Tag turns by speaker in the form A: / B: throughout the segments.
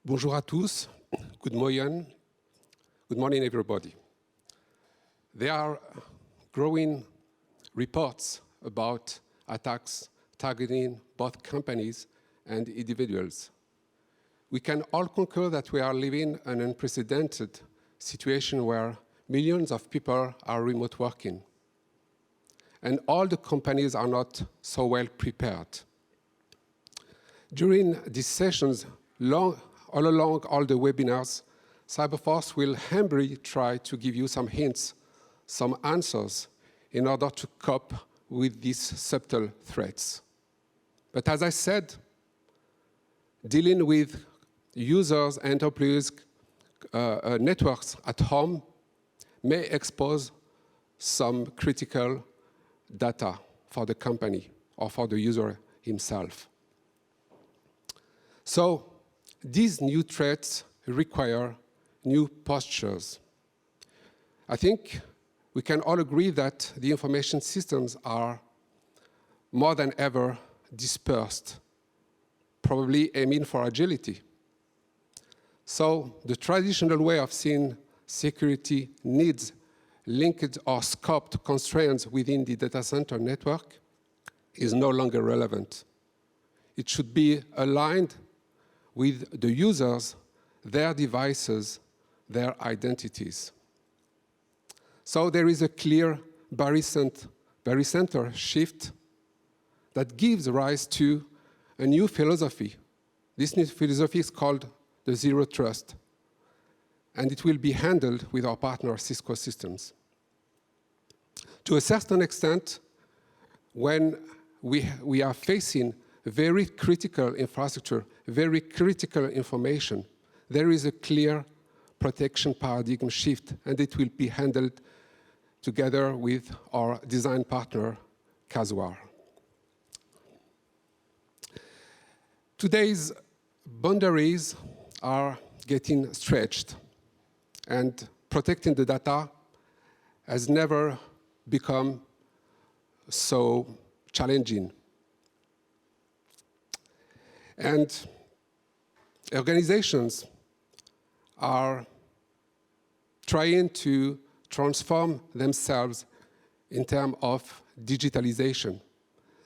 A: Bonjour à tous. Good morning. Good morning, everybody. There are growing reports about attacks targeting both companies and individuals. We can all concur that we are living an unprecedented situation where millions of people are remote working, and all the companies are not so well prepared. During these sessions, all along all the webinars, CyberForce will humbly try to give you some hints, some answers, in order to cope with these subtle threats. But as I said, dealing with users and employees' networks at home may expose some critical data for the company or for the user himself. So these new threats require new postures. I think we can all agree that the information systems are more than ever dispersed, probably aiming for agility. So the traditional way of seeing security needs linked or scoped constraints within the data center network is no longer relevant. It should be aligned with the users, their devices, their identities. So there is a clear barycenter shift that gives rise to a new philosophy. This new philosophy is called the Zero Trust, and it will be handled with our partner Cisco Systems. To a certain extent, when we are facing very critical infrastructure, very critical information, there is a clear protection paradigm shift, and it will be handled together with our design partner, Caswar. Today's boundaries are getting stretched, and protecting the data has never become so challenging. And organizations are trying to transform themselves in terms of digitalization.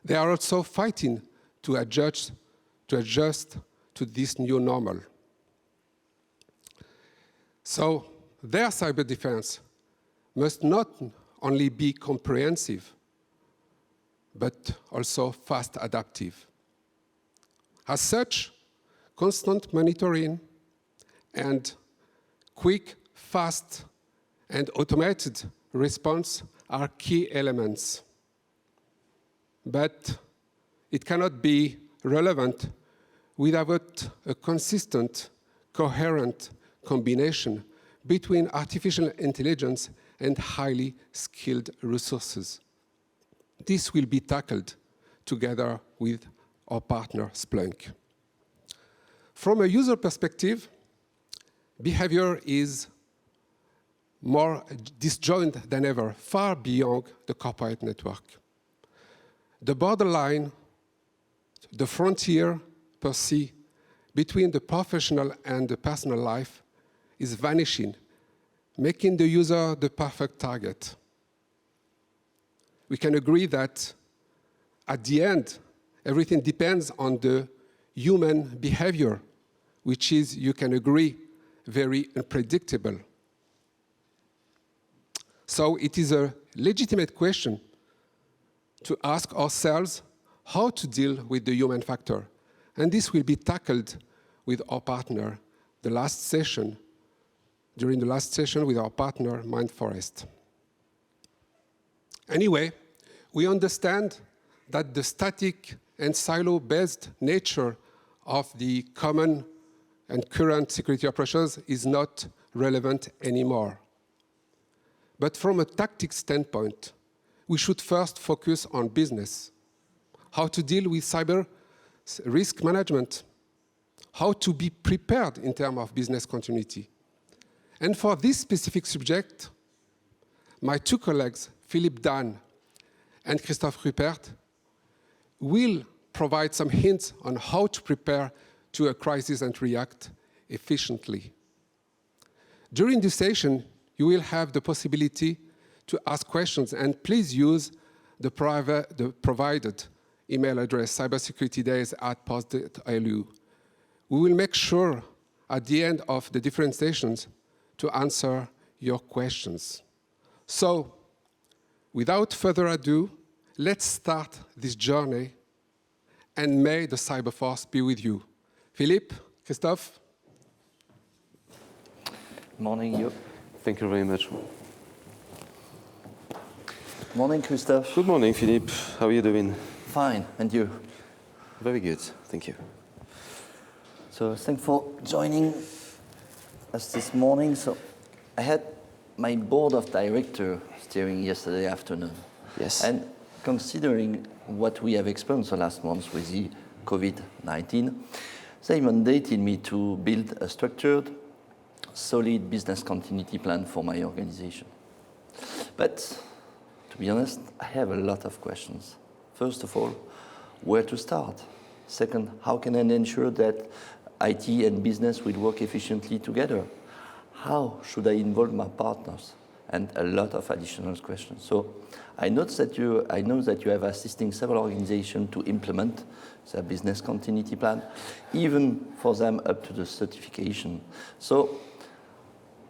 A: They are also fighting to adjust to this new normal. So their cyber defense must not only be comprehensive, but also fast adaptive. As such, constant monitoring and quick, fast, and automated response are key elements. But it cannot be relevant without a consistent, coherent combination between artificial intelligence and highly skilled resources. This will be tackled together with our partner Splunk. From a user perspective, behavior is more disjoint than ever, far beyond the corporate network. The borderline, the frontier per se, between the professional and the personal life is vanishing, making the user the perfect target. We can agree that at the end, everything depends on the human behavior, which is, you can agree, very unpredictable. So it is a legitimate question to ask ourselves how to deal with the human factor. And this will be tackled with our partner during the last session with our partner, MindForest. Anyway, we understand that the static and silo-based nature of the common and current security approaches is not relevant anymore. But from a tactics standpoint, we should first focus on business, how to deal with cyber risk management, how to be prepared in terms of business continuity. And for this specific subject, my two colleagues, Philippe Dan and Christophe Ruppert, will provide some hints on how to prepare to a crisis and react efficiently. During this session, you will have the possibility to ask questions, and please use the provided email address, cybersecuritydays@post.lu. We will make sure at the end of the different sessions to answer your questions. So, without further ado, let's start this journey, and may the CyberForce be with you. Philippe, Christophe?
B: Morning, you.
C: Thank you very much.
B: Morning, Christophe.
C: Good morning, Philippe. How are you doing?
B: Fine, and you?
C: Very good, thank you.
B: So thanks for joining us this morning. So I had my board of directors steering yesterday afternoon.
C: Yes.
B: And considering what we have experienced the last months with the COVID-19, they mandated me to build a structured, solid business continuity plan for my organization. But to be honest, I have a lot of questions. First of all, where to start? Second, how can I ensure that IT and business will work efficiently together? How should I involve my partners? And a lot of additional questions. So I know that you have assisting several organizations to implement their business continuity plan, even for them up to the certification. So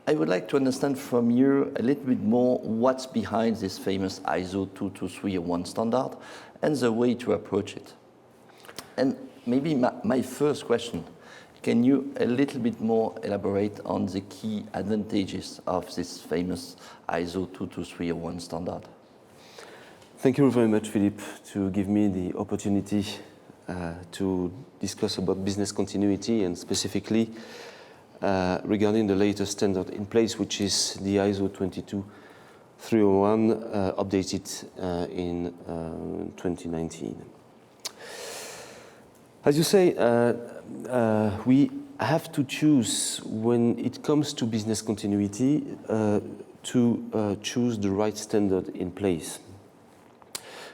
B: I would like to understand from you a little bit more what's behind this famous ISO 22301 standard and the way to approach it. And maybe my first question, can you a little bit more elaborate on the key advantages of this famous ISO 22301 standard?
C: Thank you very much, Philippe, to give me the opportunity to discuss about business continuity and specifically regarding the latest standard in place, which is the ISO 22301 updated in 2019. As you say, we have to choose, when it comes to business continuity, to choose the right standard in place.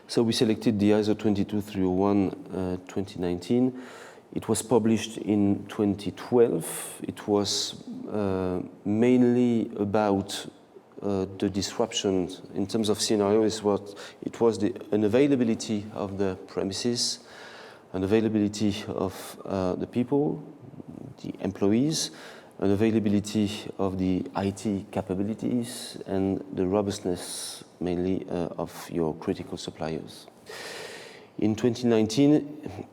C: So we selected the ISO 22301 2019. It was published in 2012. It was mainly about the disruptions in terms of scenarios. It was the unavailability of the premises, unavailability of the people, the employees, unavailability of the IT capabilities, and the robustness mainly of your critical suppliers. In 2019,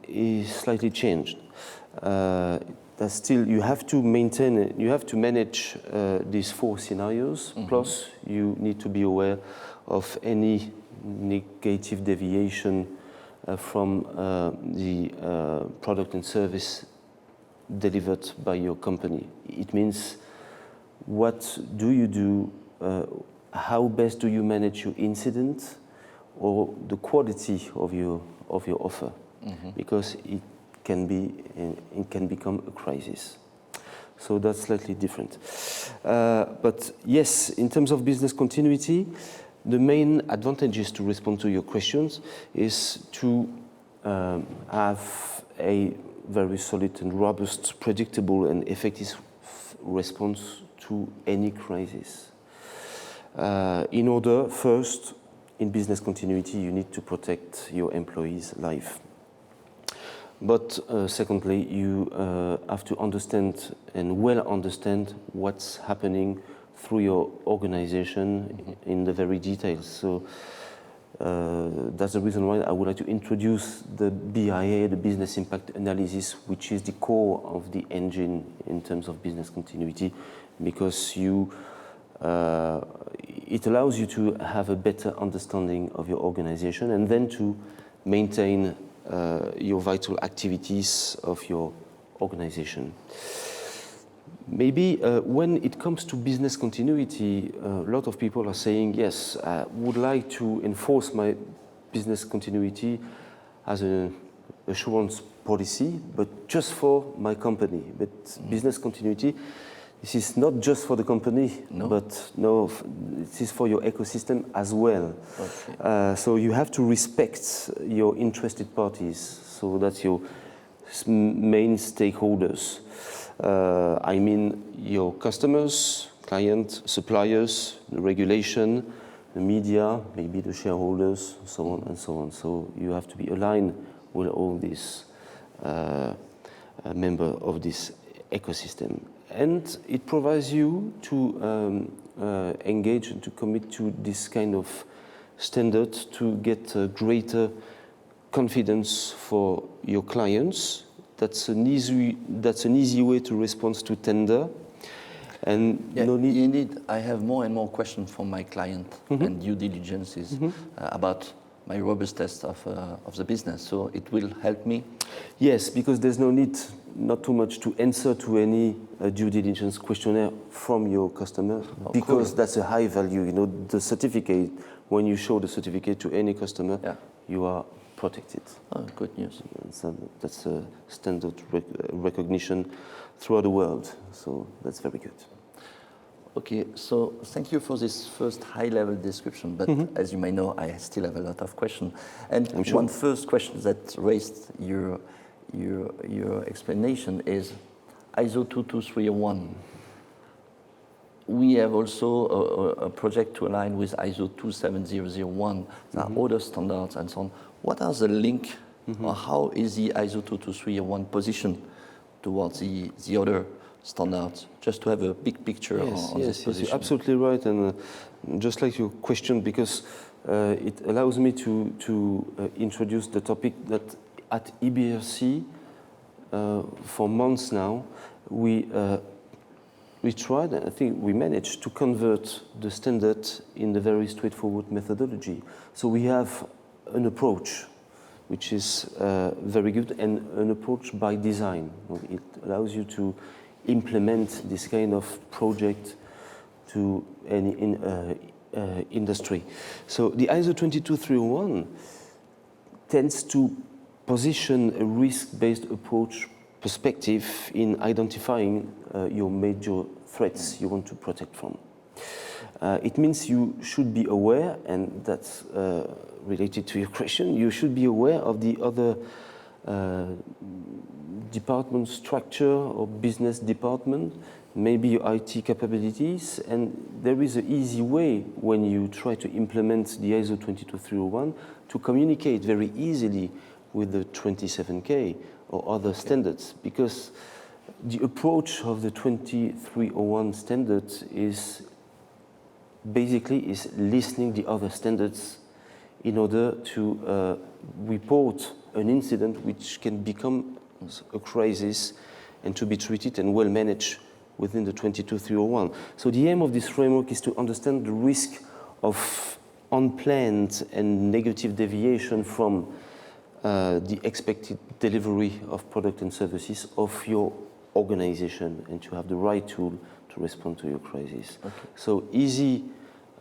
C: it slightly changed. That still, you have to maintain, you have to manage these four scenarios, plus you need to be aware of any negative deviation from the product and service delivered by your company. It means, what do you do, how best do you manage your incident or the quality of your offer, because it can become a crisis. So that's slightly different. But yes, in terms of business continuity, the main advantages to respond to your questions is to have a very solid and robust, predictable and effective response to any crisis. In order, first, in business continuity, you need to protect your employees' life. But secondly, you have to understand and well understand what's happening through your organization in the very details. So that's the reason why I would like to introduce the BIA, the Business Impact Analysis, which is the core of the engine in terms of business continuity, because it allows you to have a better understanding of your organization and then to maintain your vital activities of your organization. Maybe when it comes to business continuity, a lot of people are saying, yes, I would like to enforce my business continuity as an assurance policy, but just for my company. But business continuity, this is not just for the company, but no, this is for your ecosystem as well. Okay. So you have to respect your interested parties, so that's your main stakeholders. I mean your customers, clients, suppliers, the regulation, the media, maybe the shareholders, so on and so on. So you have to be aligned with all these members of this ecosystem. And it provides you to engage and to commit to this kind of standard to get greater confidence for your clients. That's an easy way to respond to tender. And
B: yeah,
C: no need.
B: indeed, I have more and more questions from my client and due diligences about my robustness of the business. So it will help me.
C: Yes, because there's no need, not too much, to answer to any due diligence questionnaire from your customer, because that's a high value. You know, the certificate, when you show the certificate to any customer, you are protected.
B: Oh, good news.
C: So that's a standard recognition throughout the world. So that's very good.
B: Okay, so thank you for this first high-level description, but as you may know, I still have a lot of questions. And one first question that raised your explanation is ISO 22301. We have also a project to align with ISO 27001. There are other standards and so on. What are the link, or how is the ISO 22301 positioned towards the other standards, just to have a big picture on this position?
C: Yes, you're absolutely right. And just like your question, because it allows me to introduce the topic that at EBRC, for months now, we tried, and I think we managed to convert the standard in the very straightforward methodology. So we have an approach which is very good, and an approach by design. It allows you to implement this kind of project to any industry. So the ISO 22301 tends to position a risk-based approach perspective in identifying your major threats you want to protect from. It means you should be aware, and that's related to your question, you should be aware of the other department structure or business department, maybe your IT capabilities, and there is an easy way when you try to implement the ISO 22301 to communicate very easily with the 27K or other standards, because the approach of the 22301 standard is basically listening the other standards in order to report an incident which can become a crisis and to be treated and well managed within the 22301. So the aim of this framework is to understand the risk of unplanned and negative deviation from the expected delivery of product and services of your organization, and to have the right tool to respond to your crisis. Okay. So easy,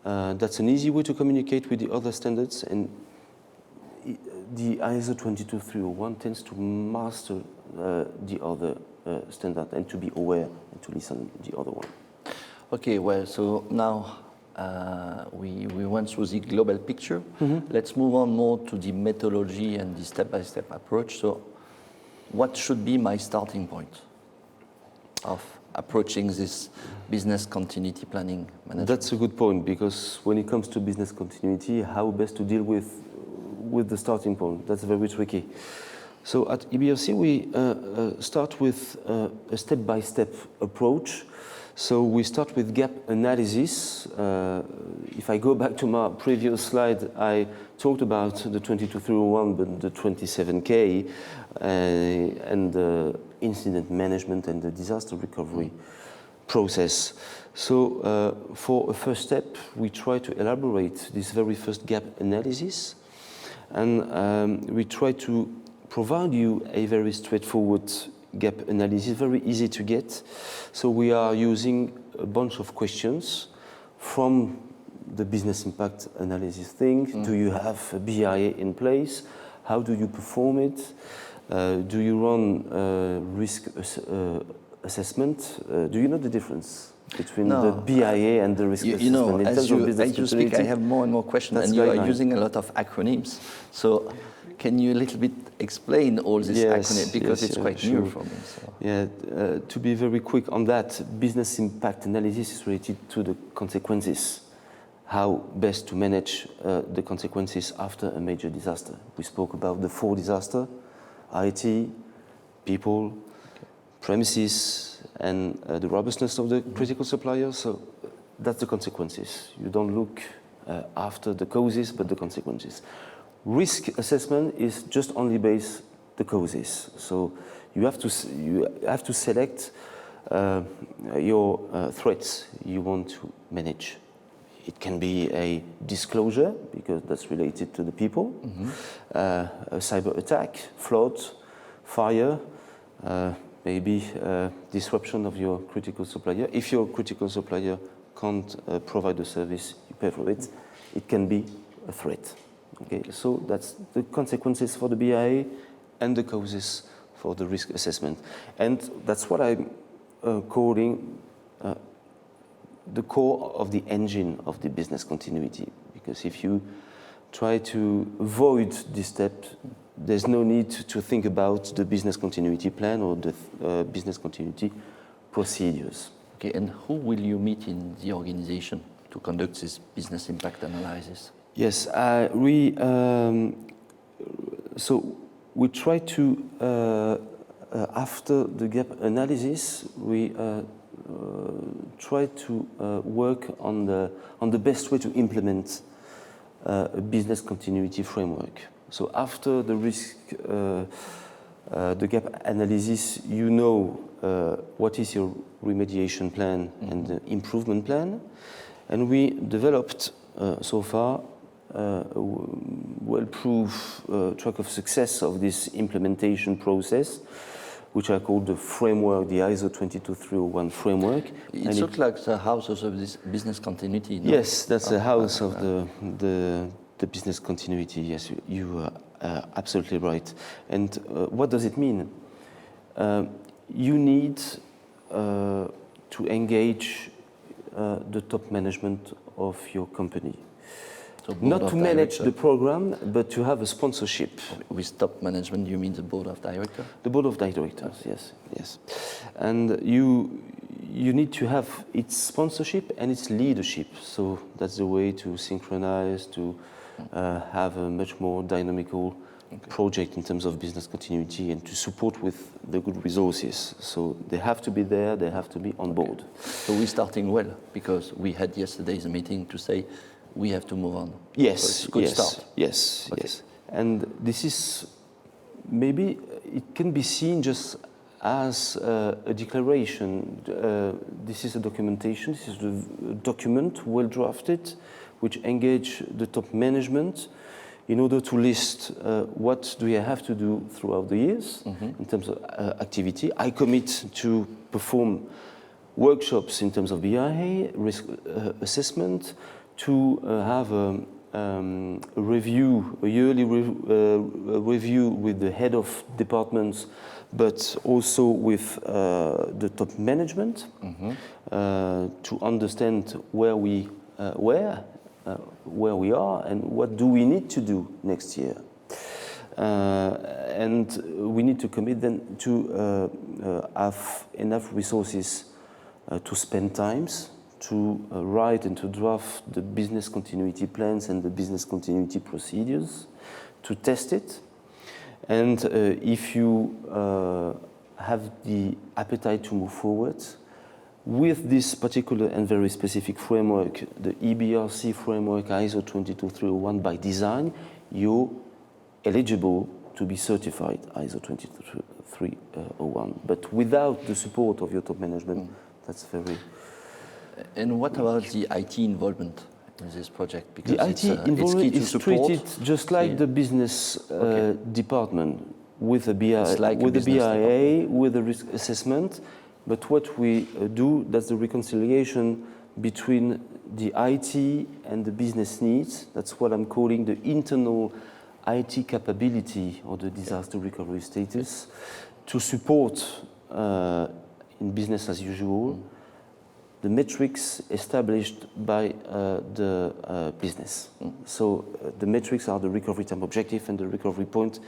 C: that's an easy way to communicate with the other standards, and the ISO 22301 tends to master the other standard and to be aware and to listen to the other one. Okay, well, so now we went through the global picture. Let's move on more to the methodology and the step-by-step approach. So what should be my starting point of approaching this business continuity planning management? That's a good point, because when it comes to business continuity, how best to deal with the starting point, that's very tricky. So at EBRC, we start with a step-by-step approach. So we start with gap analysis. If I go back to my previous slide, I talked about the 22301, but the 27K and the incident management and the disaster recovery process. So for a first step, we try to elaborate this very first gap analysis, and we try to provide you a very straightforward gap analysis, very easy to get. So we are using a bunch of questions from the business impact analysis thing. Do you have a BIA in place? How do you perform it? Do you run risk assessment? Do you know the difference? between the BIA and the risk assessment.
B: You know,
C: in
B: as
C: terms of business
B: you speak, I have more and more questions, and you are
C: guideline.
B: using a lot of acronyms. So can you a little bit explain all these acronyms, because it's quite new for me. So.
C: Yeah, to be very quick on that, business impact analysis is related to the consequences, how best to manage the consequences after a major disaster. We spoke about the 4 disasters: IT, people, premises, and the robustness of the critical suppliers. So that's the consequences. You don't look after the causes, but the consequences. Risk assessment is just only based the causes. So you have to select your threats you want to manage. It can be a disclosure, because that's related to the people, a cyber attack, flood, fire, maybe disruption of your critical supplier. If your critical supplier can't provide the service, you pay for it. It can be a threat. Okay, so that's the consequences for the BIA and the causes for the risk assessment. And that's what I'm calling the core of the engine of the business continuity. Because if you try to avoid this step, there's no need to think about the business continuity plan or the business continuity procedures.
B: Okay, and who will you meet in the organization to conduct this business impact analysis?
C: Yes, so we try to, after the gap analysis, we try to work on the best way to implement a business continuity framework. So after the risk, the gap analysis, you know what is your remediation plan and the improvement plan, and we developed so far a well-proof track of success of this implementation process, which I call the framework, the ISO 22301 framework.
B: It looks like the house of this business continuity. No?
C: Yes, that's the house of the business continuity. Yes, you are absolutely right. And what does it mean? You need to engage the top management of your company. So not to manage the program, but to have a sponsorship.
B: With top management, you mean the board of directors?
C: The board of directors, yes, yes. And you need to have its sponsorship and its leadership. So that's the way to synchronize, to have a much more dynamical project in terms of business continuity, and to support with the good resources. So they have to be there, they have to be on board.
B: So we're starting well, because we had yesterday's meeting to say we have to move on.
C: Yes,
B: so it's a good start.
C: Yes, okay. Yes. And this is, maybe it can be seen just as a declaration. This is a documentation, this is a document well drafted, which engage the top management in order to list what do you have to do throughout the years in terms of activity. I commit to perform workshops in terms of BIA, risk assessment, to have a review, a yearly review with the head of departments, but also with the top management to understand where we are and what do we need to do next year. And we need to commit then to have enough resources to spend times to write and to draft the business continuity plans and the business continuity procedures, to test it. And if you have the appetite to move forward, with this particular and very specific framework, the EBRC framework, ISO 22301 by design, you're eligible to be certified ISO 22301. But without the support of your top management, that's very...
B: And what about the IT involvement in this project? Because
C: the IT involvement is treated just like the business department, with a BIA,
B: like
C: with the BIA, with the risk assessment. But what we do, that's the reconciliation between the IT and the business needs. That's what I'm calling the internal IT capability, or the disaster recovery status, to support in business as usual the metrics established by the business. So the metrics are the recovery time objective and the recovery point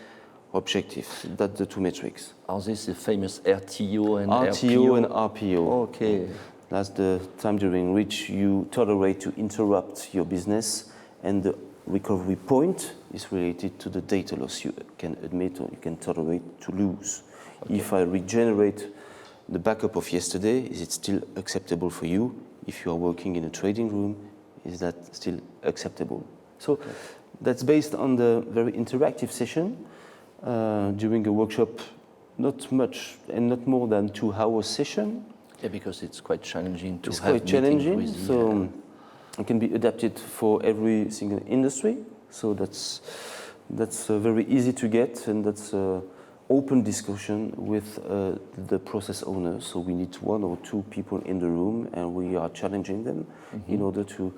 C: objective. That's the two metrics.
B: Are these the famous RTO and
C: RTO and RPO.
B: Okay.
C: That's the time during which you tolerate to interrupt your business, and the recovery point is related to the data loss you can admit or you can tolerate to lose. Okay. If I regenerate the backup of yesterday, is it still acceptable for you? If you are working in a trading room, is that still acceptable? So okay. That's based on the very interactive session during a workshop, not much and not more than 2 hours session.
B: Yeah, because it's quite challenging to
C: it's
B: have
C: quite challenging,
B: with the,
C: so it can be adapted for every single industry. So that's very easy to get, and that's open discussion with the process owners. So we need 1 or 2 people in the room, and we are challenging them in order to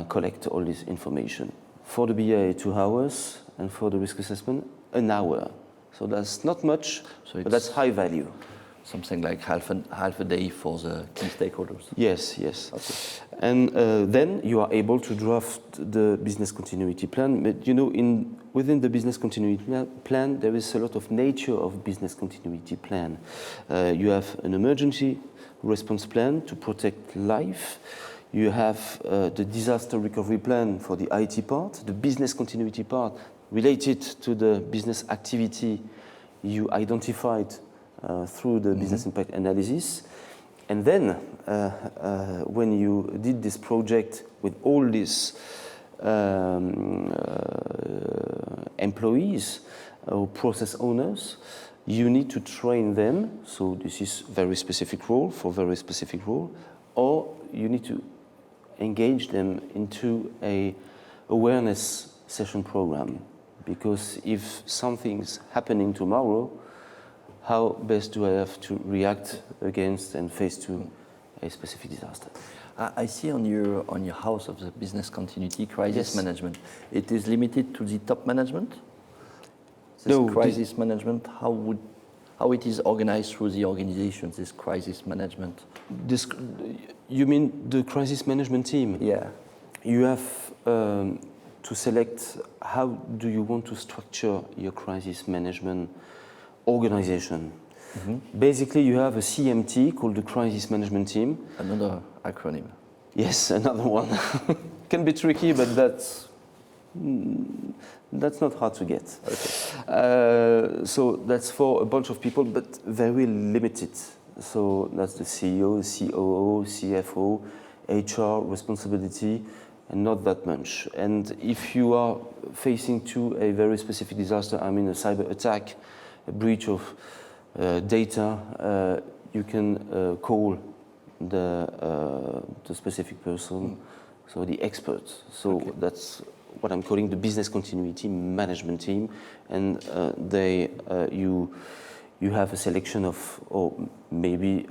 C: collect all this information. For the BA, 2 hours, and for the risk assessment, 1 hour. So that's not much, so but that's high value.
B: Something like half a day for the key stakeholders.
C: Yes.
B: Okay.
C: And then you are able to draft the business continuity plan. But you know, within the business continuity plan, there is a lot of nature of business continuity plan. You have an emergency response plan to protect life. You have the disaster recovery plan for the IT part, the business continuity part related to the business activity you identified through the business impact analysis. And then when you did this project with all these employees or process owners, you need to train them. So this is very specific role for very specific role, or you need to engage them into a awareness session program. Because if something's happening tomorrow, how best do I have to react against and face to a specific disaster?
B: I see on your house of the business continuity crisis management, it is limited to the top management? This crisis management, how it is organized through the organization, this crisis management?
C: You mean the crisis management team?
B: Yeah.
C: You have to select how do you want to structure your crisis management organization. Basically, you have a CMT called the Crisis Management Team.
B: Another acronym.
C: Yes, another one. Can be tricky, but that's not hard to get. Okay. So that's for a bunch of people, but very limited. So that's the CEO, COO, CFO, HR responsibility, and not that much. And if you are facing to a very specific disaster, I mean a cyber attack, a breach of data, you can call the specific person, so the expert. So that's what I'm calling the business continuity management team, and you have a selection of, or maybe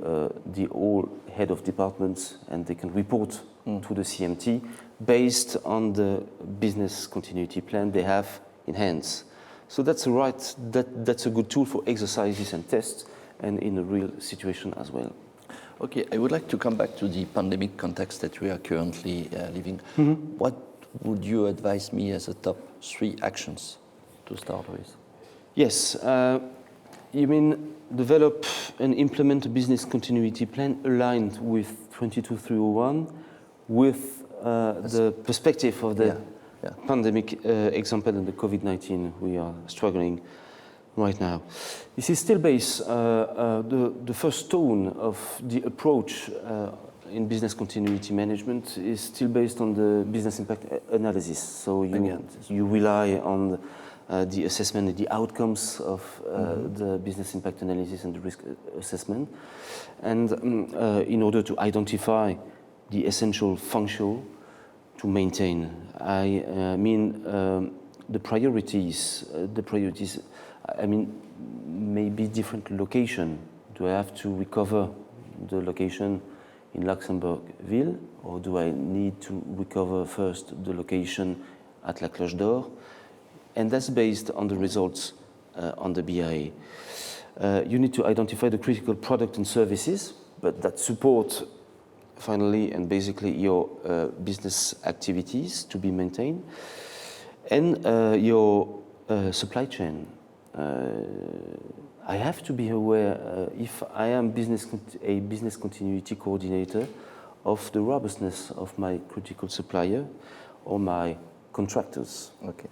C: the all head of departments, and they can report to the CMT based on the business continuity plan they have in hands. So that's that's a good tool for exercises and tests, and in a real situation as well.
B: Okay, I would like to come back to the pandemic context that we are currently living. What would you advise me as the top 3 actions to start with?
C: Yes, you mean develop and implement a business continuity plan aligned with 22301 with the perspective of the pandemic example and the COVID-19 we are struggling right now. This is still based, the first tone of the approach in business continuity management is still based on the business impact analysis. So you rely on the assessment and the outcomes of the business impact analysis and the risk assessment. And in order to identify the essential function to maintain, I mean the priorities, I mean maybe different location. Do I have to recover the location in Luxembourg-Ville, or do I need to recover first the location at La Cloche d'Or? And that's based on the results on the BIA. You need to identify the critical product and services, but that support finally, and basically your business activities to be maintained, and your supply chain. I have to be aware, if I am a business continuity coordinator, of the robustness of my critical supplier or my contractors.
B: Okay.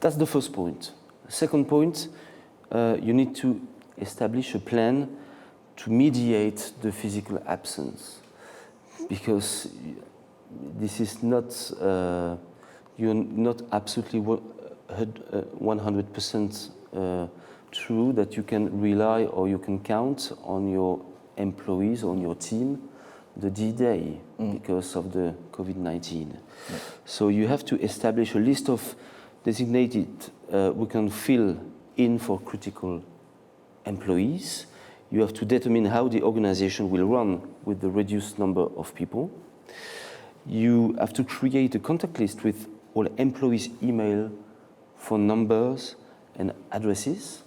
C: That's the first point. Second point, you need to establish a plan to mediate the physical absence, because this is not, you're not absolutely 100% true that you can rely or you can count on your employees, on your team, the D-Day because of the COVID-19. Yeah. So you have to establish a list of designated, we can fill in for critical employees. You have to determine how the organization will run with the reduced number of people. You have to create a contact list with all employees' email, phone numbers, and addresses.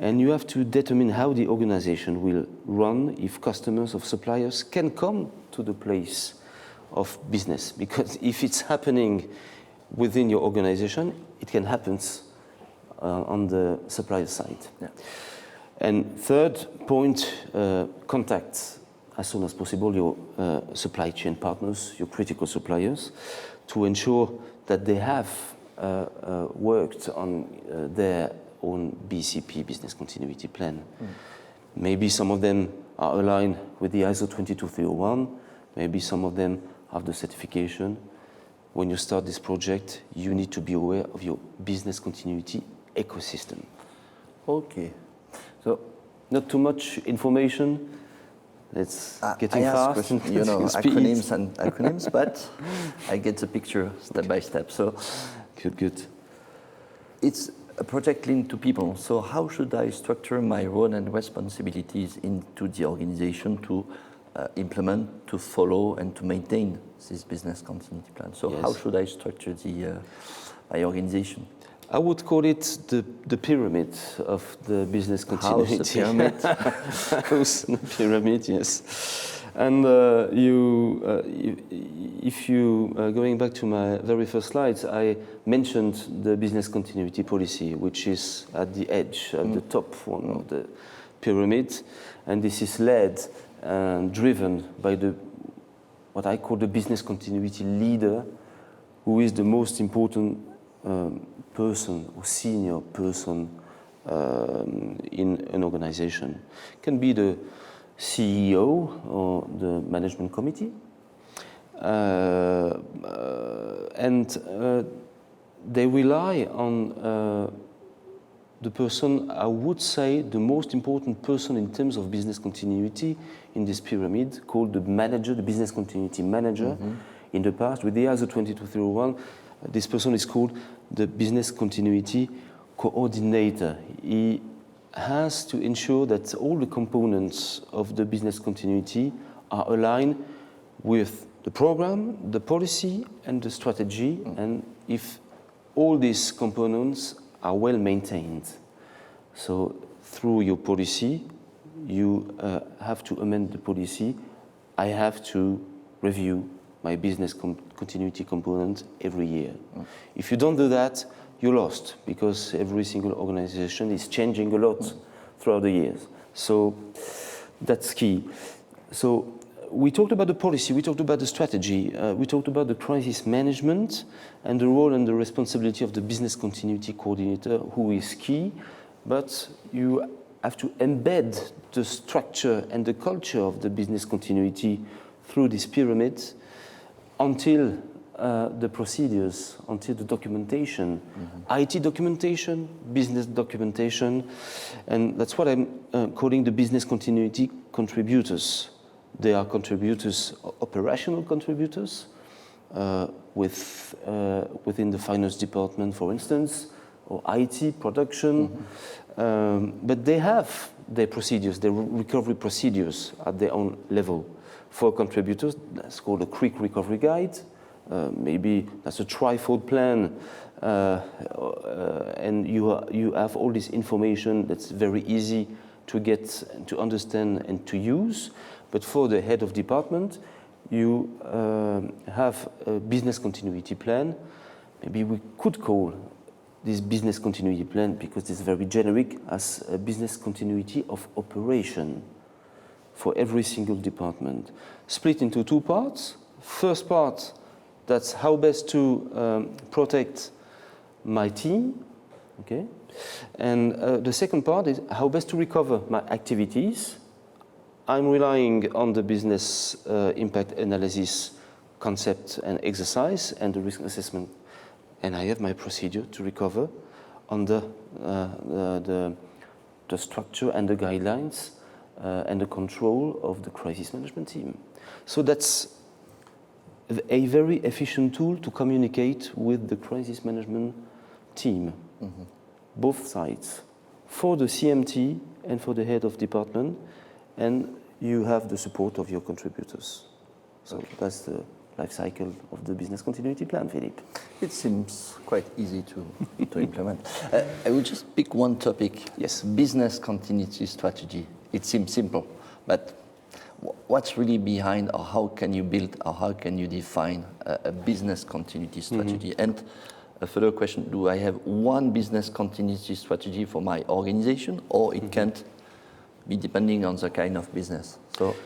C: And you have to determine how the organization will run if customers or suppliers can come to the place of business. Because if it's happening within your organization, it can happen on the supplier side. Yeah. And third point, contact as soon as possible your supply chain partners, your critical suppliers, to ensure that they have worked on their own BCP, business continuity plan. Maybe some of them are aligned with the ISO 22301, maybe some of them have the certification. When you start this project, you need to be aware of your business continuity ecosystem.
B: Okay. So,
C: not too much information. It's getting fast.
B: You know, acronyms, but I get the picture step by step. So,
C: good.
B: It's a project linked to people. So, how should I structure my role and responsibilities into the organization to implement, to follow, and to maintain this business continuity plan? So, yes. How should I structure my organization?
C: I would call it the pyramid of the business continuity.
B: House, the pyramid.
C: House, the pyramid, yes. And if you going back to my very first slides, I mentioned the business continuity policy, which is at the edge, at the top one of the pyramid, and this is led and driven by what I call the business continuity leader, who is the most important person or senior person in an organization. It can be the CEO or the management committee. And they rely on the person, I would say, the most important person in terms of business continuity in this pyramid, called the manager, the business continuity manager. In the past, with the ISO 22301, this person is called the business continuity coordinator. He has to ensure that all the components of the business continuity are aligned with the program, the policy, and the strategy, and if all these components are well maintained. So through your policy, you have to amend the policy. I have to review my business continuity component every year. If you don't do that, you're lost, because every single organization is changing a lot throughout the years. So that's key. So we talked about the policy, we talked about the strategy, we talked about the crisis management and the role and the responsibility of the business continuity coordinator, who is key, but you have to embed the structure and the culture of the business continuity through this pyramid until the procedures, until the documentation, IT documentation, business documentation, and that's what I'm calling the business continuity contributors. They are contributors, operational contributors, within the finance department, for instance, or IT production, but they have their procedures, their recovery procedures at their own level. For contributors, that's called a quick recovery guide. Maybe that's a trifold plan, and you have all this information that's very easy to get, to understand, and to use. But for the head of department, you have a business continuity plan. Maybe we could call this business continuity plan, because it's very generic, as a business continuity of operation for every single department. Split into two parts. First part, that's how best to protect my team, okay? And the second part is how best to recover my activities. I'm relying on the business impact analysis concept and exercise and the risk assessment, and I have my procedure to recover under the structure and the guidelines and the control of the crisis management team. So that's a very efficient tool to communicate with the crisis management team, both sides, for the CMT and for the head of department, and you have the support of your contributors. So that's the life cycle of the business continuity plan, Philippe.
B: It seems quite easy to implement. I will just pick one topic.
C: Yes.
B: Business continuity strategy. It seems simple, but what's really behind, or how can you build, or how can you define a business continuity strategy? And a further question, do I have one business continuity strategy for my organization, or it can't be depending on the kind of business? So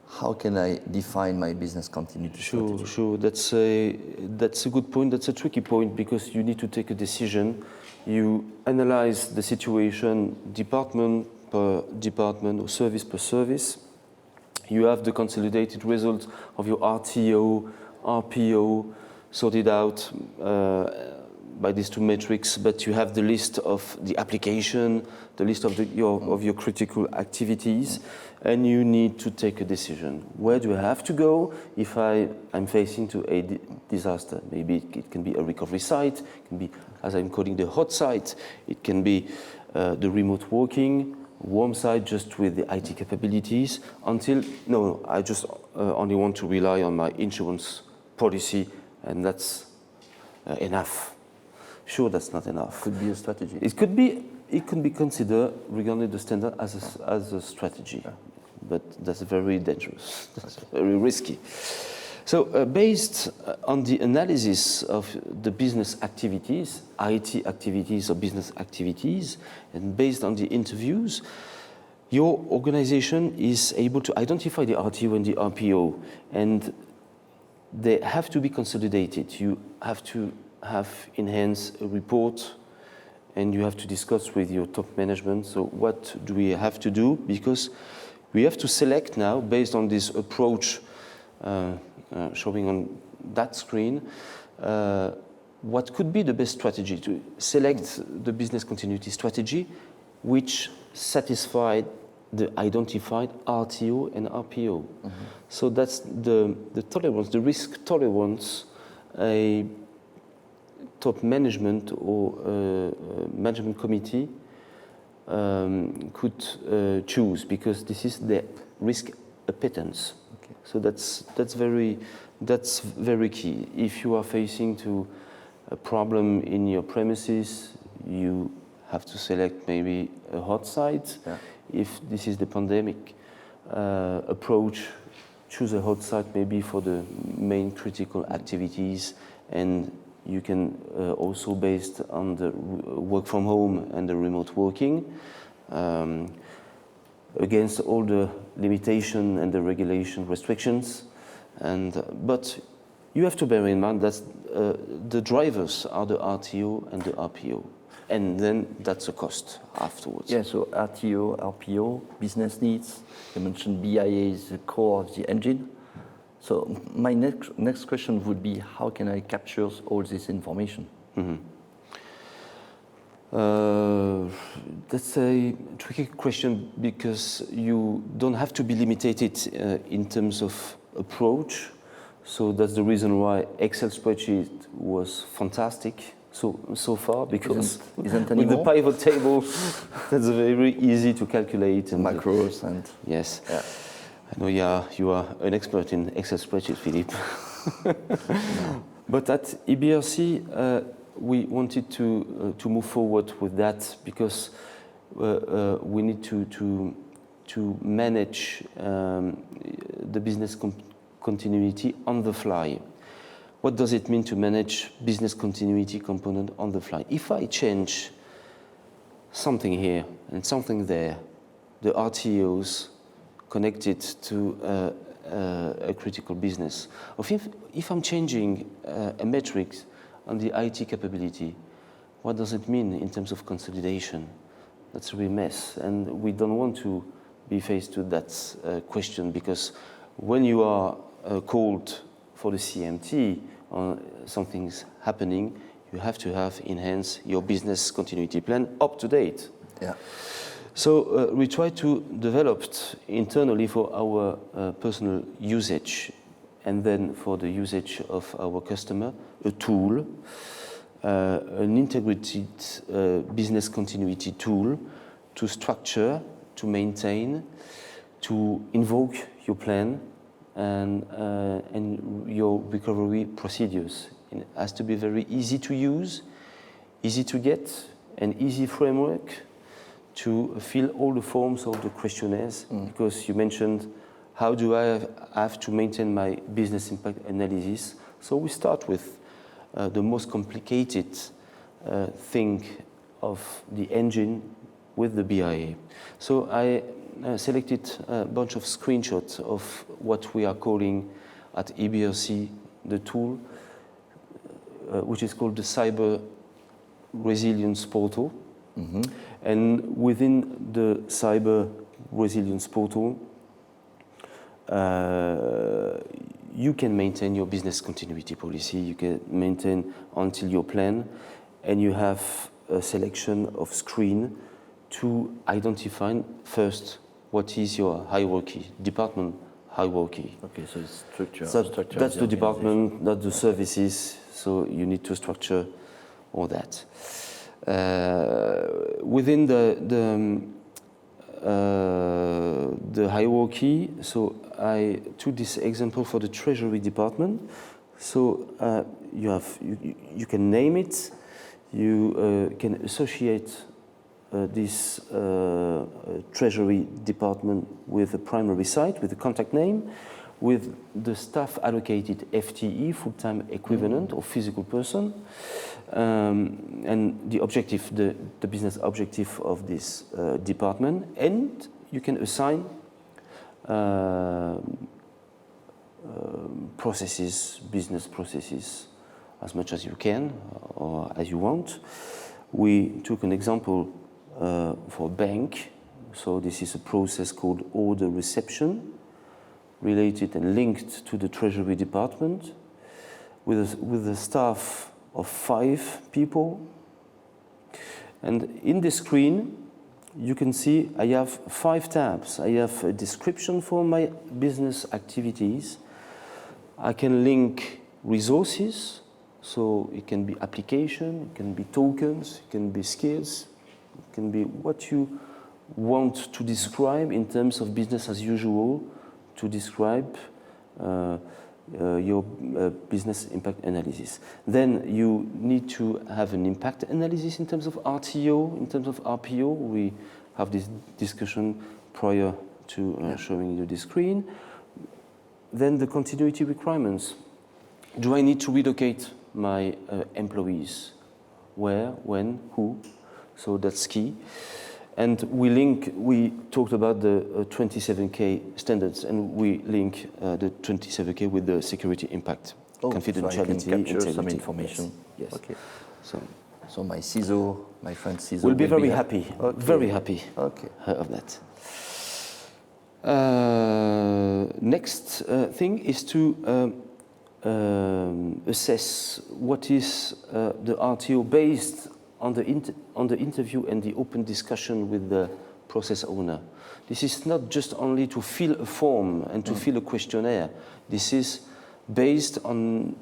B: how can I define my business continuity strategy?
C: Sure. That's a good point. That's a tricky point, because you need to take a decision. You analyze the situation department per department or service per service. You have the consolidated results of your RTO, RPO sorted out by these two metrics, but you have the list of the application, the list of your critical activities, and you need to take a decision. Where do I have to go if I'm facing to a disaster? Maybe it can be a recovery site, it can be, as I'm calling, the hot site, it can be the remote working, warm site just with the IT capabilities, until, no, I just only want to rely on my insurance policy, and that's enough. Sure, that's not enough.
B: Could be a strategy.
C: It can be considered, regarding the standard, as a strategy, but that's very dangerous. That's very risky. So, based on the analysis of the business activities, IT activities or business activities, and based on the interviews, your organization is able to identify the RTO and the RPO, and they have to be consolidated. You have to have in hands a report, and you have to discuss with your top management. So what do we have to do? Because we have to select now, based on this approach showing on that screen, what could be the best strategy to select the business continuity strategy which satisfied the identified RTO and RPO. So that's the tolerance, the risk tolerance a top management or management committee could choose, because this is the risk appetence. Okay. So that's very key. If you are facing to a problem in your premises, you have to select maybe a hot site. Yeah. If this is the pandemic approach, choose a hot site maybe for the main critical activities, and you can also, based on the work from home and the remote working, against all the limitation and the regulation restrictions. But you have to bear in mind that the drivers are the RTO and the RPO. And then that's a cost afterwards.
B: Yeah, so RTO, RPO, business needs. You mentioned BIA is the core of the engine. So my next question would be, how can I capture all this information?
C: That's a tricky question, because you don't have to be limited in terms of approach. So that's the reason why Excel spreadsheet was fantastic so far, because
B: isn't
C: with the pivot table, that's very easy to calculate.
B: And macros and...
C: Yes. Yeah. I know you are an expert in Excel spreadsheet, Philippe. But at EBRC, we wanted to move forward with that, because we need to to manage the business continuity on the fly. What does it mean to manage business continuity component on the fly? If I change something here and something there, the RTOs connected to a critical business, or if I'm changing a metric on the IT capability, what does it mean in terms of consolidation? That's a real mess, and we don't want to be faced with that question, because when you are called for the CMT or something's happening, you have to have enhanced your business continuity plan up to date.
B: Yeah.
C: So we try to develop internally for our personal usage, and then for the usage of our customer, a tool, an integrated business continuity tool to structure, to maintain, to invoke your plan and your recovery procedures. It has to be very easy to use, easy to get, an easy framework to fill all the forms of the questionnaires, because you mentioned, how do I have to maintain my business impact analysis? So we start with the most complicated thing of the engine with the BIA. So I selected a bunch of screenshots of what we are calling at EBRC the tool, which is called the Cyber Resilience Portal. Mm-hmm. And within the Cyber Resilience Portal, you can maintain your business continuity policy, you can maintain until your plan, and you have a selection of screen to identify first what is your hierarchy, department hierarchy.
B: Okay, so it's structure.
C: That's the department, not the services, so you need to structure all that. Within the hierarchy, so I took this example for the Treasury Department. So you can name it, you can associate this Treasury Department with a primary site, with a contact name, with the staff allocated FTE, full-time equivalent or physical person, and the objective, the business objective of this department, and you can assign processes, business processes, as much as you can or as you want. We took an example for a bank. So this is a process called order reception, related and linked to the Treasury Department, with a staff of 5 people. And in the screen, you can see I have 5 tabs. I have a description for my business activities. I can link resources, so it can be application, it can be tokens, it can be skills, it can be what you want to describe in terms of business as usual, to describe your business impact analysis. Then you need to have an impact analysis in terms of RTO, in terms of RPO. We have this discussion prior to showing you the screen. Then the continuity requirements. Do I need to relocate my employees? Where, when, who? So that's key. And we talked about the 27K standards, and we link the 27K with the security impact, confidentiality,
B: so I can capture
C: integrity.
B: some information.
C: Yes.
B: Okay. So my CISO, my friend CISO
C: will be very happy,
B: okay.
C: Very happy of that. Next thing is to assess what is the RTO based on the interview and the open discussion with the process owner. This is not just only to fill a form and to fill a questionnaire. This is based on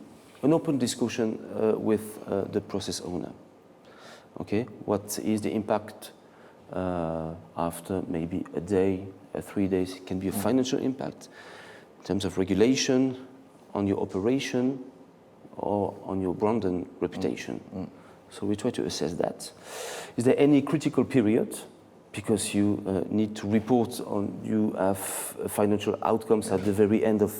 C: an open discussion with the process owner. Okay, what is the impact after maybe a day, 3 days? It can be a financial impact in terms of regulation, on your operation, or on your brand and reputation. So we try to assess that. Is there any critical period because you need to report on, you have financial outcomes at the very end of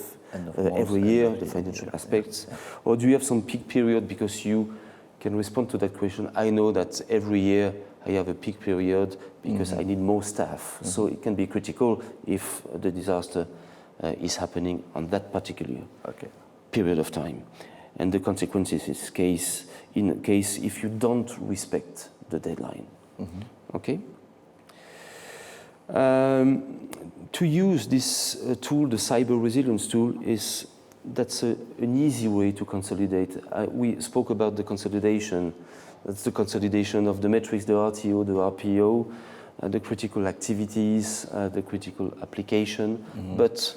C: every year, the financial aspects? Or do you have some peak period because you can respond to that question? I know that every year I have a peak period because I need more staff. So it can be critical if the disaster is happening on that particular period of time. And the consequences is in case if you don't respect the deadline. Okay? To use this tool, the cyber resilience tool, that's an easy way to consolidate. We spoke about the consolidation. That's the consolidation of the metrics, the RTO, the RPO, the critical activities, the critical application. But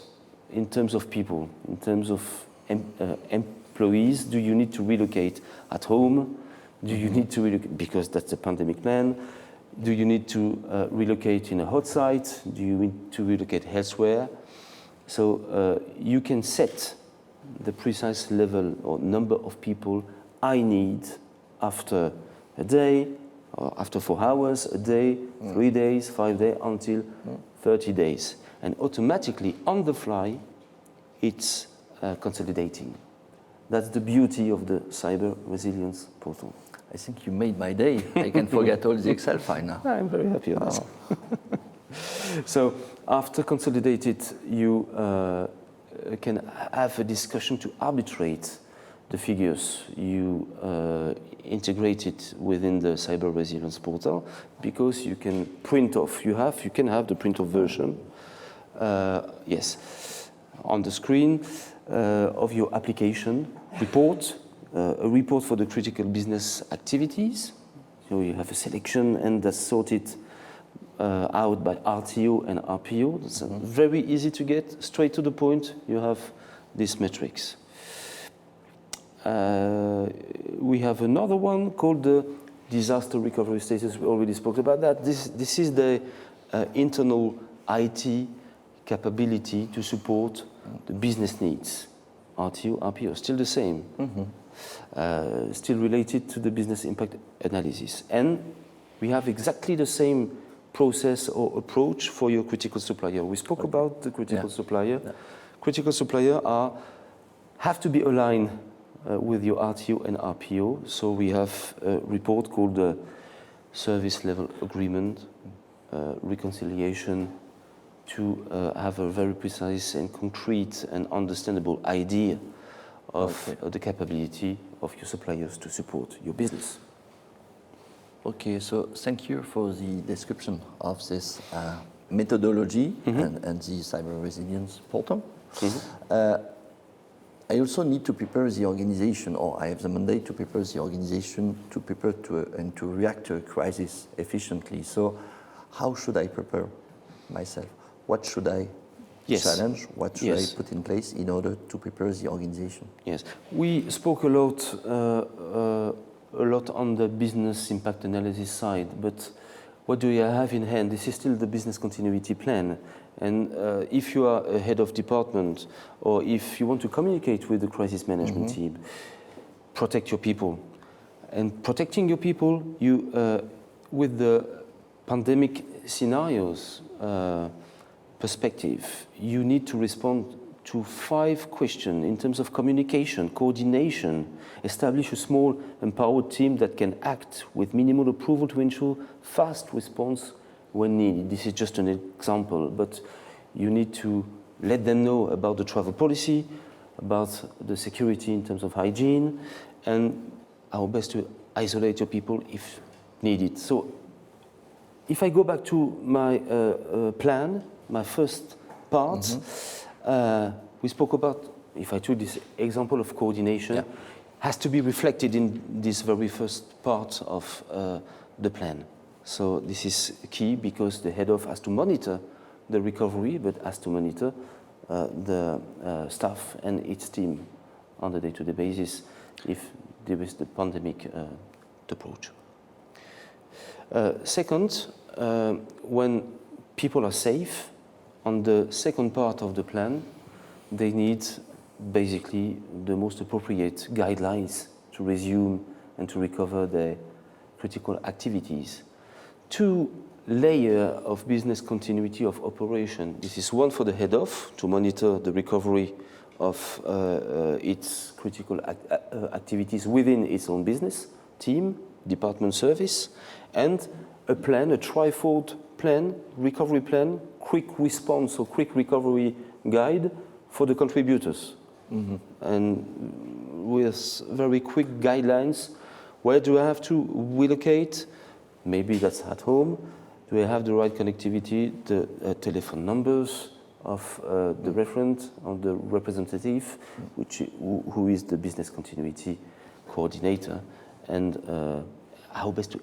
C: in terms of people, in terms of employees, do you need to relocate at home? Do you need to relocate, because that's a pandemic plan? Do you need to relocate in a hot site? Do you need to relocate elsewhere? So you can set the precise level or number of people I need after a day, or after 4 hours, a day, 3 days, 5 days, until 30 days. And automatically, on the fly, it's consolidating. That's the beauty of the Cyber Resilience Portal.
B: I think you made my day. I can forget all the Excel file now.
C: I'm very happy on that. So after consolidated, you can have a discussion to arbitrate the figures you integrated within the Cyber Resilience Portal, because you can print off. You can have the print off version. Yes, on the screen of your application report. A report for the critical business activities. So you have a selection and that's sorted out by RTO and RPO. It's very easy to get, straight to the point. You have these metrics. We have another one called the disaster recovery status. We already spoke about that. This is the internal IT capability to support the business needs. RTO, RPO, still the same. Still related to the business impact analysis. And we have exactly the same process or approach for your critical supplier. We spoke about the critical supplier. Critical supplier have to be aligned with your RTO and RPO. So we have a report called the Service Level Agreement, reconciliation, to have a very precise and concrete and understandable idea of the capability of your suppliers to support your business.
B: Okay, so thank you for the description of this methodology and the Cyber Resilience Portal. I also need to prepare the organization, or I have the mandate to prepare the organization to prepare and to react to a crisis efficiently. So how should I prepare myself? What should I challenge? What should I put in place in order to prepare the organization?
C: Yes, we spoke a lot on the business impact analysis side, but what do you have in hand? This is still the business continuity plan. And if you are a head of department, or if you want to communicate with the crisis management team, protect your people. And protecting your people, with the pandemic scenarios perspective, you need to respond to 5 questions in terms of communication, coordination, establish a small empowered team that can act with minimal approval to ensure fast response when needed. This is just an example, but you need to let them know about the travel policy, about the security in terms of hygiene, and our best to isolate your people if needed. So if I go back to my plan, my first part, we spoke about, if I took this example of coordination, has to be reflected in this very first part of the plan. So this is key, because the head of has to monitor the recovery, but has to monitor the staff and its team on a day-to-day basis if there is the pandemic approach. Second, when people are safe, on the second part of the plan, they need basically the most appropriate guidelines to resume and to recover their critical activities. To layer of business continuity of operation. This is one for the head of to monitor the recovery of its critical activities within its own business team, department, service, and a plan, a trifold plan, recovery plan, quick response or quick recovery guide for the contributors. And with very quick guidelines, where do I have to relocate? Maybe that's at home. Do I have the right connectivity, the telephone numbers of the referent, of the representative, who is the business continuity coordinator, and how best to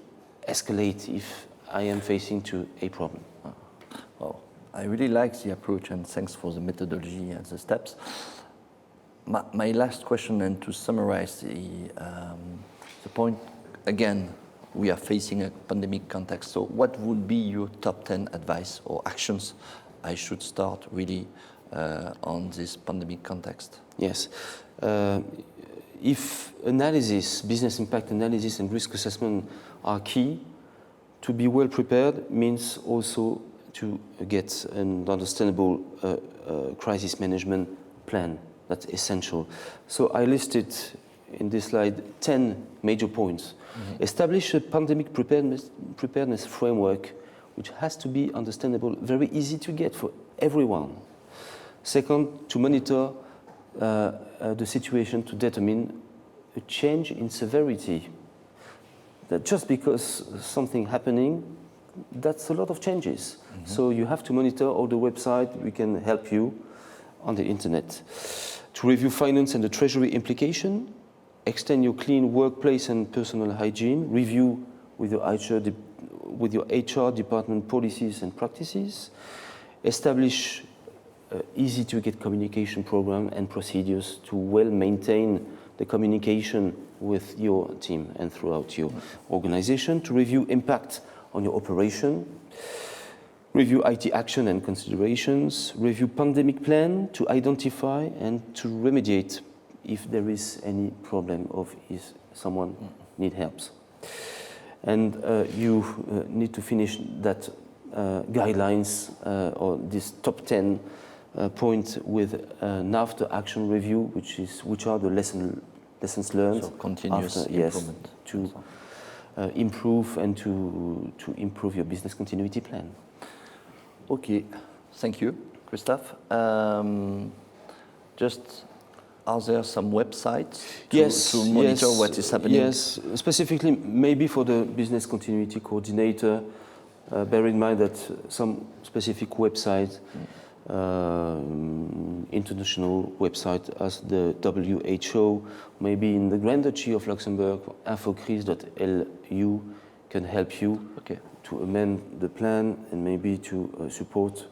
C: escalate if I am facing to a problem.
B: Well, I really like the approach, and thanks for the methodology and the steps. My last question, and to summarize the point, again, we are facing a pandemic context. So what would be your top 10 advice or actions I should start really on this pandemic context?
C: Yes. If analysis, business impact analysis and risk assessment are key, to be well prepared means also to get an understandable crisis management plan. That's essential. So I listed in this slide 10 major points. Establish a pandemic preparedness framework which has to be understandable, very easy to get for everyone. Second, to monitor the situation to determine a change in severity. That just because something happening, that's a lot of changes. So you have to monitor all the website, we can help you on the internet. To review finance and the treasury implication, extend your clean workplace and personal hygiene, review with your HR department policies and practices, establish easy to get communication program and procedures to well maintain the communication with your team and throughout your organization, to review impact on your operation, review IT action and considerations, review pandemic plan to identify and to remediate if there is any problem or if someone need help. And you need to finish that guidelines or this top 10 point with an after action review, which are the lessons learned.
B: So continuous
C: after,
B: improvement.
C: Yes, to improve and to improve your business continuity plan.
B: Okay, thank you, Christophe. Just, are there some websites to monitor what is happening?
C: Yes, specifically maybe for the business continuity coordinator. Bear in mind that some specific websites, international website as the WHO, maybe in the Grand Duchy of Luxembourg, infocrise.lu can help you to amend the plan and maybe to support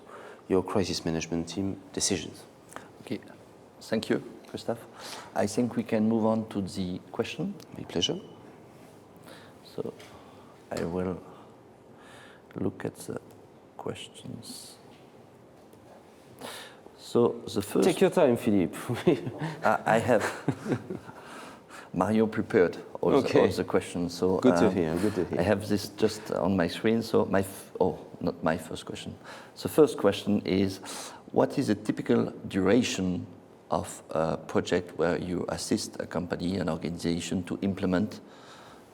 C: your crisis management team decisions.
B: Okay, thank you, Christophe. I think we can move on to the question.
C: My pleasure.
B: So I will look at the questions. So the first...
C: Take your time, Philippe.
B: I have Mario prepared all the questions. So
C: good to hear. Good to hear.
B: I have this just on my screen. So not my first question. So first question is, what is a typical duration of a project where you assist a company, an organization to implement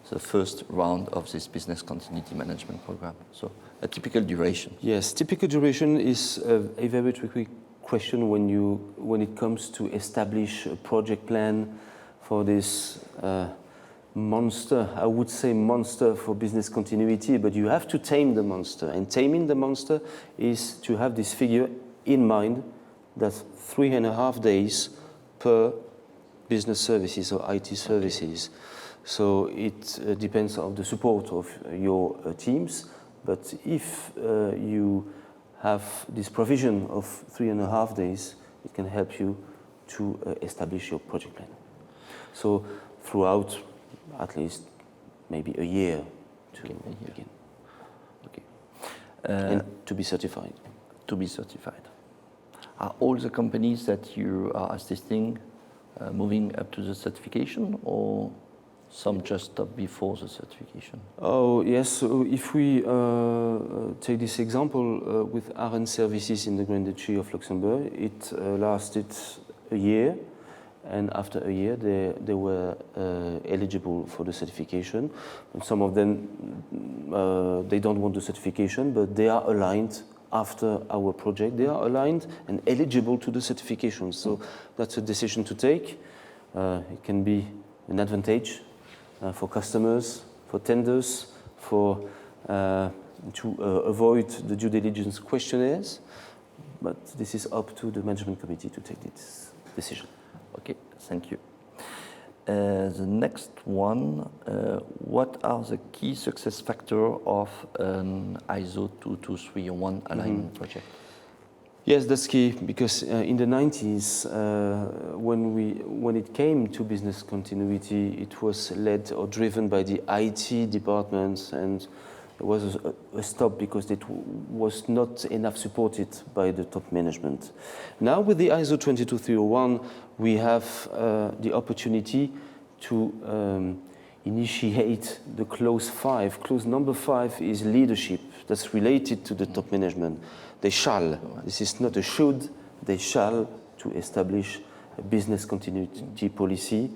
B: the first round of this business continuity management program? So a typical duration.
C: Yes, typical duration is a very tricky question when it comes to establish a project plan for this monster. I would say monster for business continuity, but you have to tame the monster. And taming the monster is to have this figure in mind, that's 3.5 days per business services or IT services. So it depends on the support of your teams, but if you have this provision of 3.5 days, it can help you to establish your project plan. So throughout at least maybe a year to begin. Okay. And to be certified.
B: To be certified. Are all the companies that you are assisting moving up to the certification, or Some just stop before the certification.
C: Oh, yes. So if we take this example with RN services in the Grand Duchy of Luxembourg, it lasted a year. And after a year, they were eligible for the certification. And some of them, they don't want the certification, but they are aligned after our project. They are aligned and eligible to the certification. So that's a decision to take. It can be an advantage for customers, for tenders, to avoid the due diligence questionnaires. But this is up to the management committee to take this decision.
B: Okay, thank you. The next one, what are the key success factors of an ISO 22301 alignment project?
C: Yes, that's key, because in the 90s, when it came to business continuity, it was led or driven by the IT departments, and there was a stop because it was not enough supported by the top management. Now with the ISO 22301, we have the opportunity to initiate the clause 5. Clause number 5 is leadership. That's related to the top management. They shall, this is not a should, they shall, to establish a business continuity policy,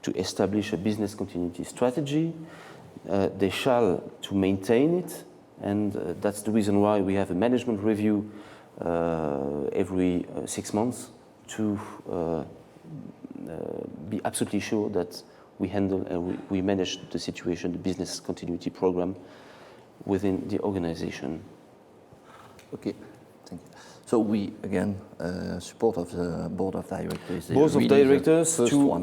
C: to establish a business continuity strategy. They shall to maintain it, and that's the reason why we have a management review every 6 months to be absolutely sure that we handle and we manage the situation, the business continuity program within the organization.
B: Okay, thank you. So we, again, support of the board of directors.
C: Board of directors
B: to,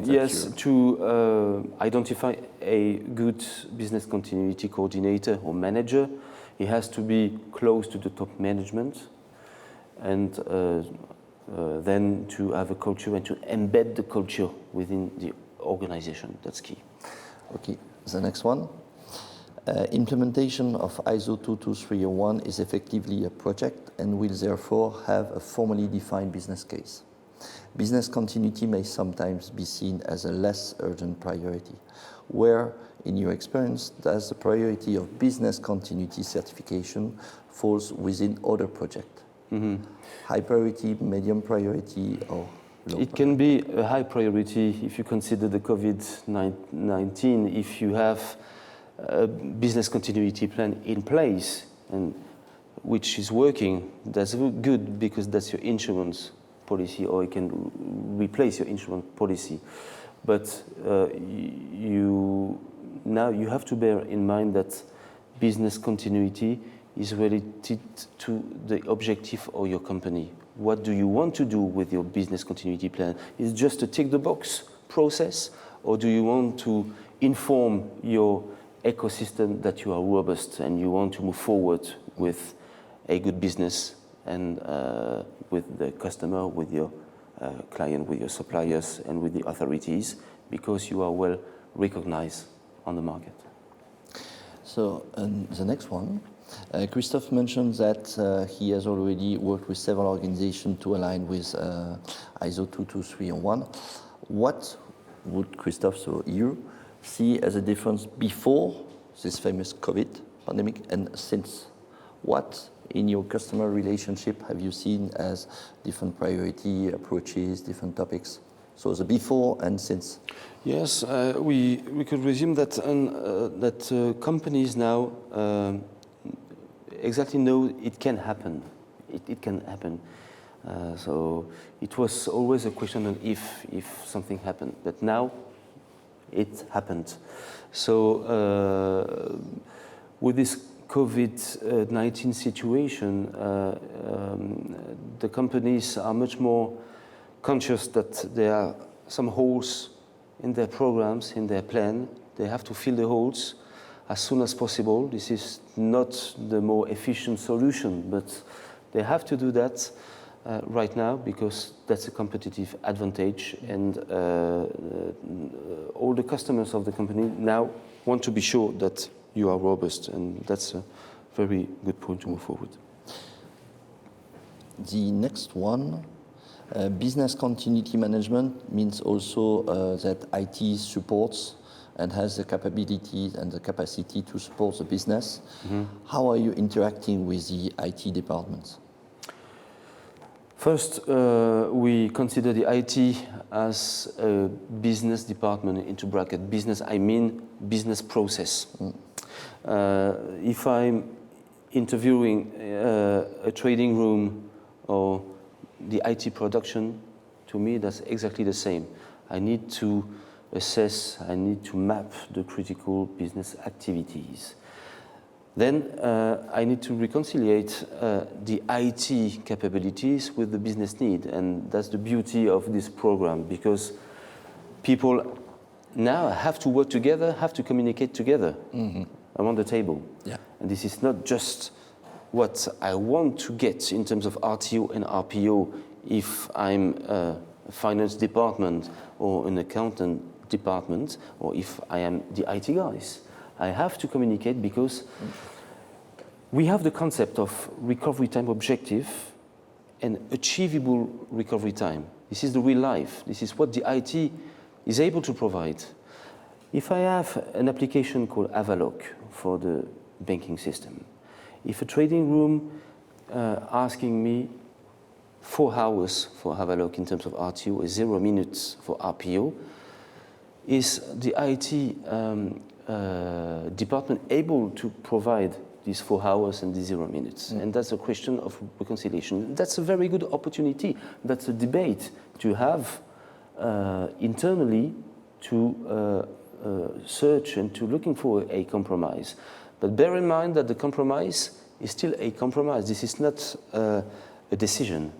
C: to identify a good business continuity coordinator or manager. He has to be close to the top management, and then to have a culture and to embed the culture within the organization. That's key.
B: Okay, the next one. Implementation of ISO 22301 is effectively a project and will therefore have a formally defined business case. Business continuity may sometimes be seen as a less urgent priority. Where, in your experience, does the priority of business continuity certification falls within other projects? Mm-hmm. High priority, medium priority, or low?
C: It can be a high priority if you consider the COVID-19. If you have a business continuity plan in place and which is working, that's good because that's your insurance policy, or it can replace your insurance policy. But now you have to bear in mind that business continuity is related to the objective of your company. What do you want to do with your business continuity plan? Is it just a tick the box process, or do you want to inform your ecosystem that you are robust and you want to move forward with a good business and with the customer, with your client, with your suppliers, and with the authorities, because you are well recognized on the market? So
B: the next one, Christophe mentioned that he has already worked with several organizations to align with ISO 22301. What would Christophe, so you, see as a difference before this famous COVID pandemic and since? What in your customer relationship have you seen as different priority approaches, different topics? So the before and since.
C: Yes, we could resume that companies now exactly know it can happen. It can happen. So it was always a question of if something happened, but now it happened. So with this COVID-19 situation, the companies are much more conscious that there are some holes in their programs, in their plan. They have to fill the holes as soon as possible. This is not the more efficient solution, but they have to do that right now because that's a competitive advantage, and all the customers of the company now want to be sure that you are robust, and that's a very good point to move forward.
B: The next one, business continuity management means also that IT supports and has the capabilities and the capacity to support the business. How are you interacting with the IT departments?
C: First, we consider the IT as a business department, into bracket. Business, I mean business process. If I'm interviewing a trading room or the IT production, to me that's exactly the same. I need to assess, I need to map the critical business activities. Then I need to reconciliate the IT capabilities with the business need, and that's the beauty of this program, because people now have to work together, have to communicate together around the table.
B: Yeah.
C: And this is not just what I want to get in terms of RTO and RPO if I'm a finance department or an accountant department, or if I am the IT guys. I have to communicate because we have the concept of recovery time objective and achievable recovery time. This is the real life. This is what the IT is able to provide. If I have an application called Avaloq for the banking system, if a trading room asking me 4 hours for Avaloq in terms of RTO and 0 minutes for RPO, is the IT department able to provide these 4 hours and these 0 minutes? And that's a question of reconciliation. That's a very good opportunity. That's a debate to have internally to search and to looking for a compromise. But bear in mind that the compromise is still a compromise. This is not a decision.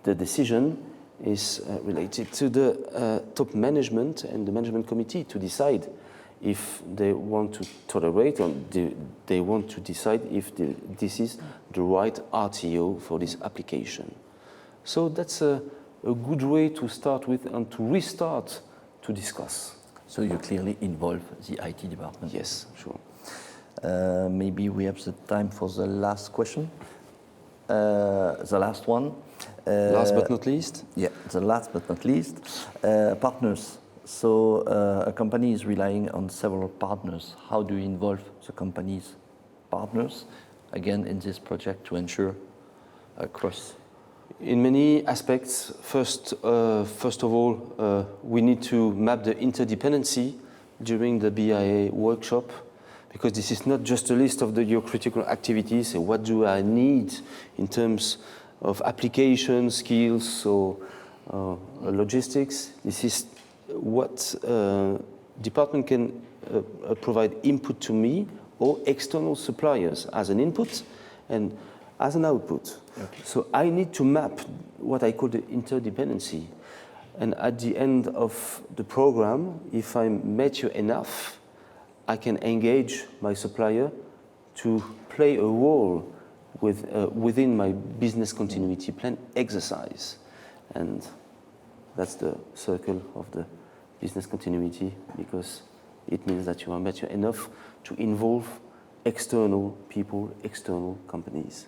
C: The decision is related to the top management and the management committee to decide if they want to tolerate or they want to decide if this is the right RTO for this application. So that's a good way to start with and to restart to discuss.
B: So you clearly involve the IT department.
C: Yes, sure.
B: Maybe we have the time for the last question. The last one.
C: Last but not least?
B: Yeah, the last but not least. Partners. So a company is relying on several partners. How do you involve the company's partners, again, in this project to ensure across?
C: In many aspects, first of all, we need to map the interdependency during the BIA workshop, because this is not just a list of your critical activities. So what do I need in terms of application skills or logistics? This is what department can provide input to me or external suppliers as an input and as an output. Okay. So I need to map what I call the interdependency. And at the end of the program, if I'm mature enough, I can engage my supplier to play a role within my business continuity plan exercise. And that's the circle of the business continuity, because it means that you are mature enough to involve external people, external companies,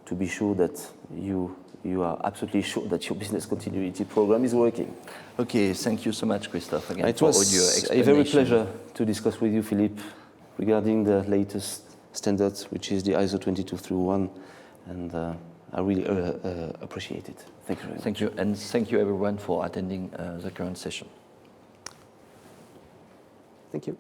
C: to be sure that you are absolutely sure that your business continuity program is working.
B: Okay, thank you so much, Christophe, again,
C: it
B: for all your
C: was
B: explanation.
C: a very pleasure to discuss with you, Philippe, regarding the latest standards, which is the ISO 22301, and I really appreciate it. Thank you very much.
B: Thank you, and thank you everyone for attending the current session.
C: Thank you.